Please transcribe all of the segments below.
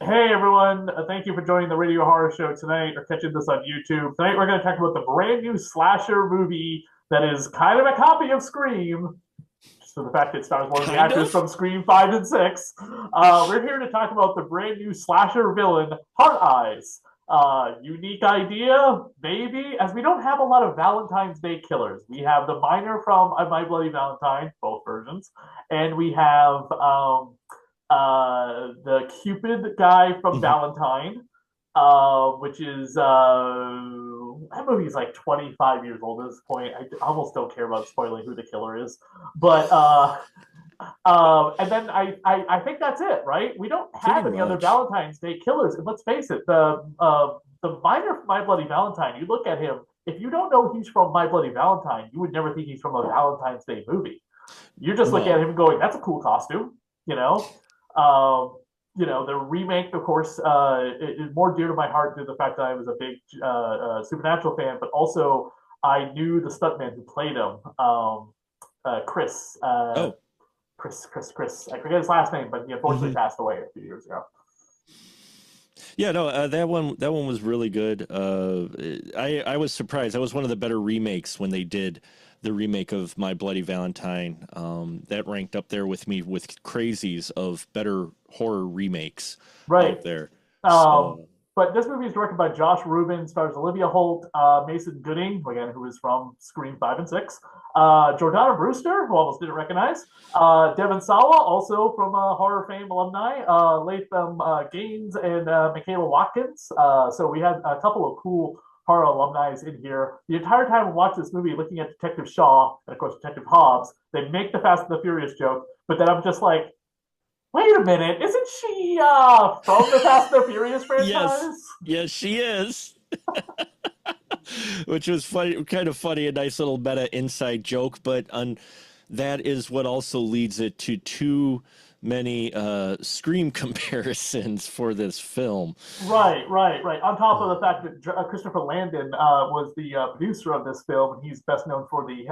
Hey everyone, thank you for joining the Radio Horror Show tonight or catching this on YouTube. Tonight we're going to talk about the brand new slasher movie that is kind of a copy of Scream, just for the fact it stars one of the Kind actors of? from Scream 5 and 6. We're here to talk about the brand new slasher villain, Heart Eyes. Unique idea, maybe, as we don't have a lot of Valentine's Day killers. We have the miner from My Bloody Valentine, both versions, and we have the Cupid guy from Mhm. Valentine, which is that movie's like 25 years old at this point. I almost don't care about spoiling who the killer is, but and then I think that's it, right? We don't Pretty have any other much. Valentine's Day killers, and let's face it, the minor from My Bloody Valentine. You look at him. If you don't know he's from My Bloody Valentine, you would never think he's from a Valentine's Day movie. You just look at No. him going, "That's a cool costume," you know. Um, the remake, of course, is more dear to my heart due to the fact that I was a big Supernatural fan, but also I knew the stuntman who played him, Chris, Oh. Chris. I forget his last name, but he unfortunately Hmm. passed away a few years ago. Yeah, no, that one was really good. I was surprised. That was one of the better remakes when they did the remake of My Bloody Valentine. That ranked up there with me with crazies of better horror remakes Right. out there. Um, So, but this movie is directed by Josh Rubin, stars Olivia Holt, Mason Gooding, again, who is from Scream 5 and 6, Jordana Brewster, who almost didn't recognize, Devon Sawa, also from Horror Fame alumni, Latham Gaines, and Michaela Watkins. So we had a couple of cool horror alumni in here. The entire time I watched this movie, looking at Detective Shaw and, of course, Detective Hobbs, they make the Fast and the Furious joke, but then I'm just like, wait a minute, isn't she from the Fast and the Furious yes. franchise? Yes, she is. Which was funny, kind of funny, a nice little meta inside joke, but that is what also leads it to too many Scream comparisons for this film. Right. On top of the fact that Christopher Landon was the producer of this film, and he's best known for the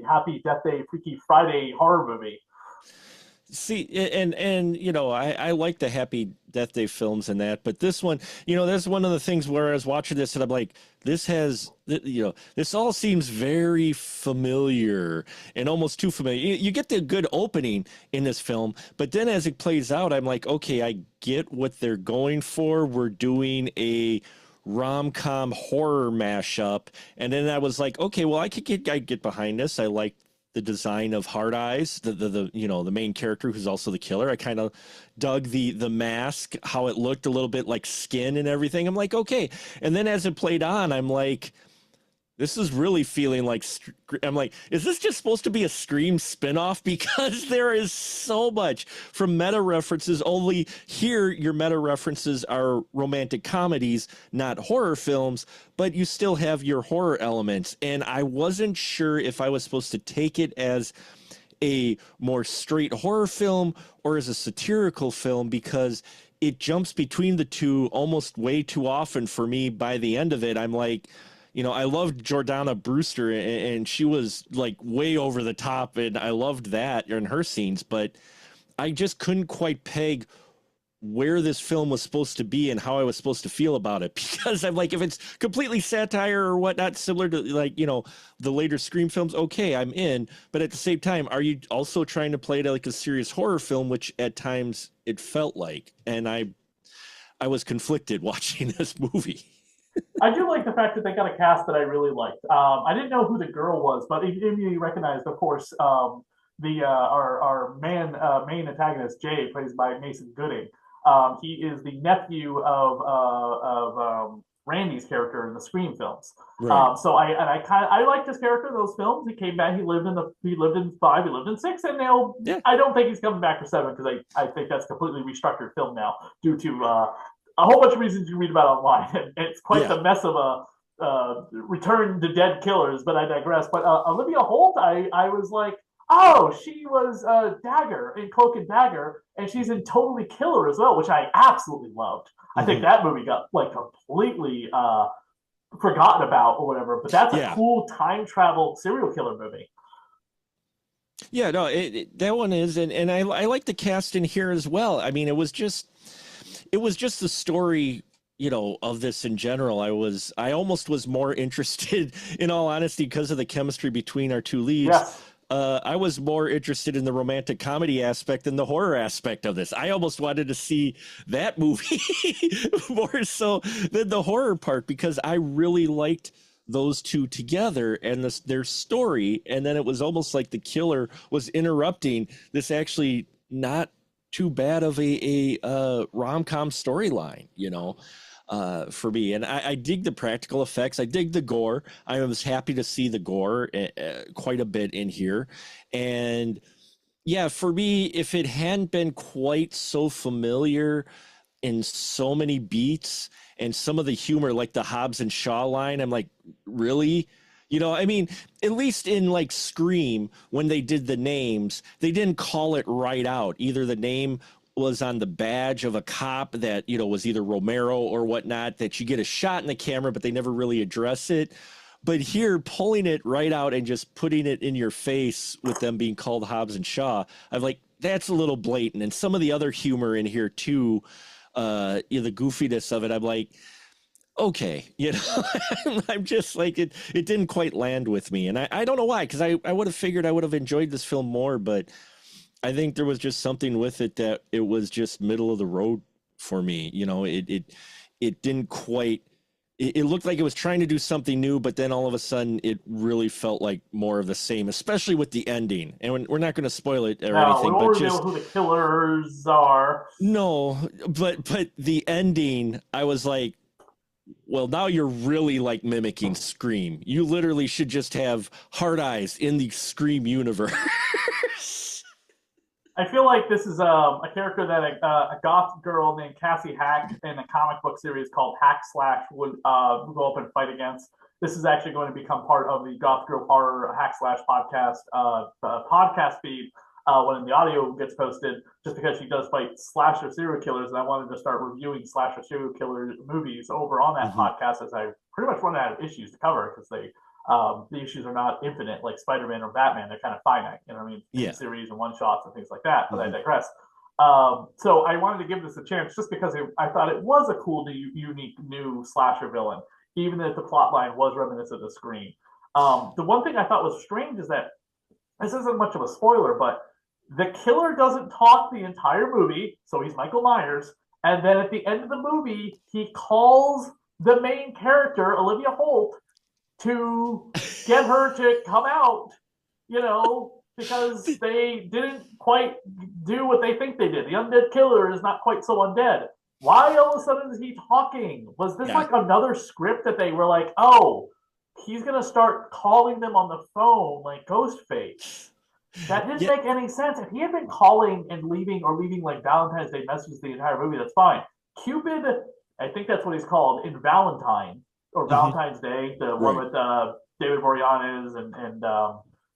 Happy Death Day, Freaky Friday horror movie. See, and I like the Happy Death Day films and that, but this one, that's one of the things where I was watching this and I'm like, this all seems very familiar and almost too familiar. You get the good opening in this film, but then as it plays out, I'm like, okay, I get what they're going for. We're doing a rom-com horror mashup, and then I was like, okay, well, I get behind this. I like the design of Hard Eyes, the main character who's also the killer. I kind of dug the mask, how it looked a little bit like skin and everything. I'm like, okay. And then as it played on, I'm like, this is really feeling like I'm like, is this just supposed to be a Scream spinoff? Because there is so much from meta references. Only here, your meta references are romantic comedies, not horror films, but you still have your horror elements. And I wasn't sure if I was supposed to take it as a more straight horror film or as a satirical film because it jumps between the two almost way too often for me. By the end of it, I'm like, I loved Jordana Brewster and she was like way over the top and I loved that in her scenes, but I just couldn't quite peg where this film was supposed to be and how I was supposed to feel about it because I'm like, if it's completely satire or whatnot, similar to like, the later Scream films, okay, I'm in. But at the same time, are you also trying to play it like a serious horror film, which at times it felt like, and I was conflicted watching this movie. I do like the fact that they got a cast that I really liked. I didn't know who the girl was, but you recognized, of course, the our main antagonist Jay, plays by Mason Gooding. He is the nephew of Randy's character in the Scream films. Right. So I liked his character in those films. He came back. He lived in 5. He lived in 6, and now Yeah. I don't think he's coming back for 7 because I think that's completely restructured film now due to a whole bunch of reasons you read about online. It's quite Yeah. the mess of a return to dead killers, but I digress. But Olivia Holt, I was like, oh, she was Dagger in Cloak and Dagger, and she's in Totally Killer as well, which I absolutely loved. I think Hmm. that movie got like completely forgotten about or whatever, but that's a Yeah. cool time travel serial killer movie. Yeah, no, that one is, and I like the cast in here as well. I mean, it was just the story, you know, of this in general. I almost was more interested, in all honesty, because of the chemistry between our two leads. Yes. I was more interested in the romantic comedy aspect than the horror aspect of this. I almost wanted to see that movie more so than the horror part, because I really liked those two together and their story. And then it was almost like the killer was interrupting this actually not too bad of a rom-com storyline, you know, for me. And I dig the practical effects. I dig the gore. I was happy to see the gore quite a bit in here. And yeah, for me, if it hadn't been quite so familiar in so many beats and some of the humor, like the Hobbs and Shaw line, I'm like, really? You know, I mean, at least in like Scream, when they did the names, they didn't call it right out. Either the name was on the badge of a cop that, you know, was either Romero or whatnot, that you get a shot in the camera, but they never really address it. But here, pulling it right out and just putting it in your face with them being called Hobbs and Shaw, I'm like, that's a little blatant. And some of the other humor in here too, you know, the goofiness of it, I'm like, okay, you know, I'm just like, it didn't quite land with me. And I don't know why, because I would have figured I would have enjoyed this film more, but I think there was just something with it that it was just middle of the road for me. You know, it didn't quite, it looked like it was trying to do something new, but then all of a sudden it really felt like more of the same, especially with the ending. And we're not going to spoil it or No, we anything, won't but reveal just who the killers are. no, but the ending, I was like, well, now you're really like mimicking Scream. You literally should just have hard eyes in the Scream universe. I feel like this is a character that a goth girl named Cassie Hack in a comic book series called Hack Slash would go up and fight against. This is actually going to become part of the Goth Girl Horror Hack Slash podcast feed when the audio gets posted, just because she does fight slasher serial killers, and I wanted to start reviewing slasher serial killer movies over on that podcast, as I pretty much run out of issues to cover, because the issues are not infinite like Spider-Man or Batman. They're kind of finite, you know what I mean? Yeah. Series and one shots and things like that, but I digress. So I wanted to give this a chance just because I thought it was a cool, unique, new slasher villain, even if the plot line was reminiscent of Scream. The one thing I thought was strange is that this isn't much of a spoiler, but the killer doesn't talk the entire movie, so he's Michael Myers, and then at the end of the movie, he calls the main character, Olivia Holt, to get her to come out, you know, because they didn't quite do what they think they did. The undead killer is not quite so undead. Why all of a sudden is he talking? Was this like another script that they were like, oh, he's going to start calling them on the phone like Ghostface? That didn't make any sense. If he had been calling and leaving like Valentine's Day messages the entire movie, that's fine. Cupid, I think that's what he's called in Valentine or Valentine's Day, the one with David Boreanaz and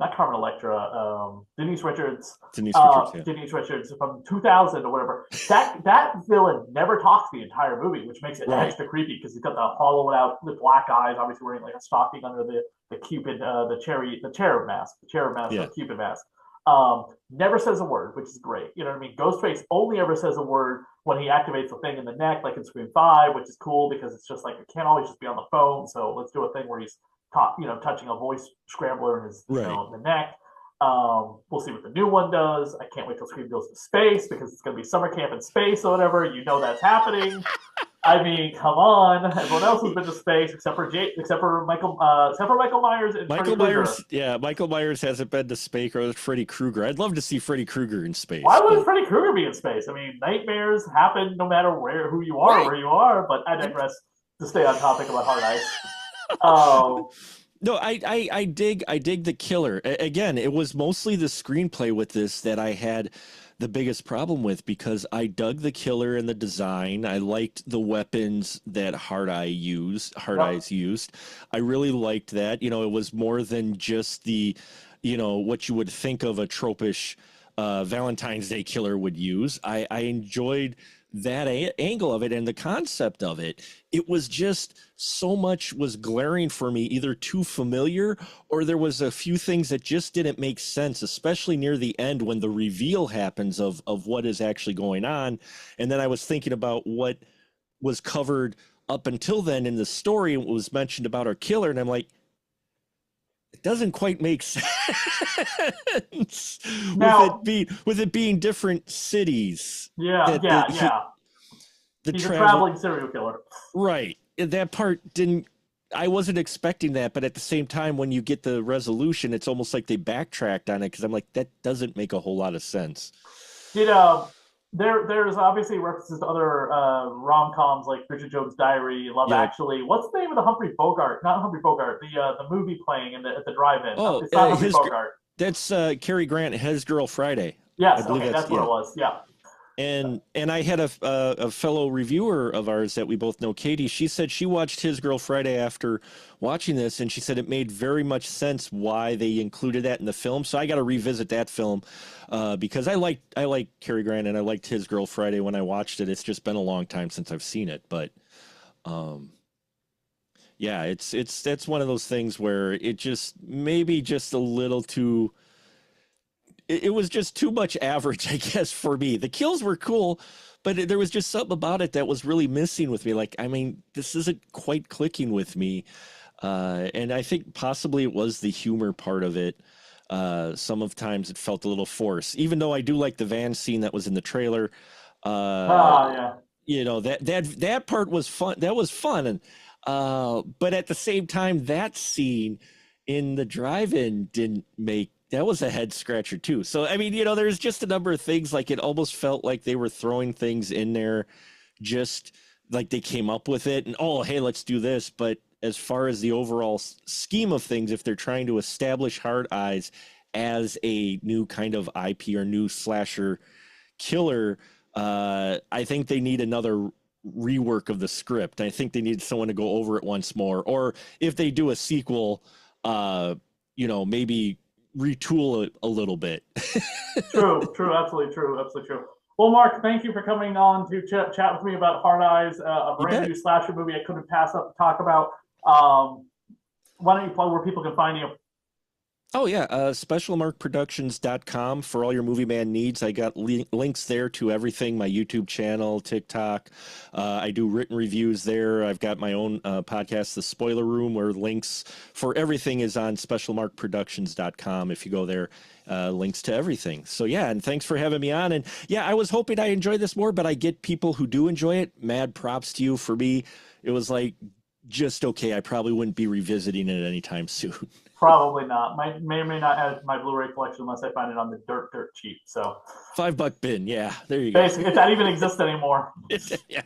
not Carmen Electra, Denise Richards. Denise Richards from 2000 or whatever. That villain never talks the entire movie, which makes it extra creepy because he's got the hollowed out, the black eyes, obviously wearing like a stocking under the Cupid, the cherub mask, or Cupid mask. Never says a word, which is great. You know what I mean? Ghostface only ever says a word when he activates the thing in the neck, like in Scream 5, which is cool because it's just like it can't always just be on the phone. So let's do a thing where he's touching a voice scrambler in his in the neck. We'll see what the new one does. I can't wait till Scream goes to space because it's going to be summer camp in space or whatever. You know that's happening. I mean, come on! Everyone else has been to space except for Michael Myers and Michael Myers. Yeah, Michael Myers hasn't been to space, or Freddy Krueger. I'd love to see Freddy Krueger in space. Why would Freddy Krueger be in space? I mean, nightmares happen no matter who you are, where you are. But I digress. To stay on topic about Hard Ice. No, I dig the killer. Again, it was mostly the screenplay with this that I had the biggest problem with, because I dug the killer and the design. I liked the weapons that Hard Eyes used. I really liked that. You know, it was more than just the, you know, what you would think of a tropish Valentine's Day killer would use. I enjoyed that angle of it and the concept of it. It was just so much was glaring for me, either too familiar or there was a few things that just didn't make sense, especially near the end when the reveal happens of what is actually going on. And then I was thinking about what was covered up until then in the story, what was mentioned about our killer, and I'm like, it doesn't quite make sense. Now, with it being different cities. Yeah. He's a traveling serial killer. Right. That part didn't. I wasn't expecting that, but at the same time, when you get the resolution, it's almost like they backtracked on it because I'm like, that doesn't make a whole lot of sense. There's obviously references to other rom-coms like Bridget Jones' Diary, Love Actually. What's the name of the Humphrey Bogart? Not Humphrey Bogart. The movie playing at the drive-in. Oh, it's not Humphrey Bogart. That's Cary Grant, His Girl Friday. Yes, okay, that's what it was. Yeah. And I had a fellow reviewer of ours that we both know, Katie. She said she watched His Girl Friday after watching this, and she said it made very much sense why they included that in the film. So I got to revisit that film because I like Cary Grant and I liked His Girl Friday when I watched it. It's just been a long time since I've seen it, but yeah, that's one of those things where it just maybe just a little too. It was just too much average, I guess, for me. The kills were cool, but there was just something about it that was really missing with me. Like, I mean, this isn't quite clicking with me. And I think possibly it was the humor part of it. Some of times it felt a little forced, even though I do like the van scene that was in the trailer. Yeah. You know, that part was fun. That was fun. And, but at the same time, that scene in the drive-in didn't make, that was a head scratcher too. So, I mean, you know, there's just a number of things, like it almost felt like they were throwing things in there just like they came up with it and, oh, hey, let's do this. But as far as the overall scheme of things, if they're trying to establish Hard Eyes as a new kind of IP or new slasher killer, I think they need another rework of the script. I think they need someone to go over it once more. Or if they do a sequel, you know, maybe retool it a little bit. True, absolutely true. Well, Mark, thank you for coming on to chat with me about Hard Eyes, a brand new slasher movie I couldn't pass up to talk about. Why don't you plug where people can find you? Oh, yeah. Specialmarkproductions.com for all your Movie Man needs. I got links there to everything, my YouTube channel, TikTok. I do written reviews there. I've got my own podcast, The Spoiler Room, where links for everything is on specialmarkproductions.com. If you go there, links to everything. So, yeah, and thanks for having me on. And, yeah, I was hoping I enjoy this more, but I get people who do enjoy it. Mad props to you. For me, it was like just okay. I probably wouldn't be revisiting it anytime soon. Probably not. May or may not add my Blu-ray collection unless I find it on the dirt cheap. So $5 bin. Yeah, there you go. Basically, if that even exists anymore. Yeah.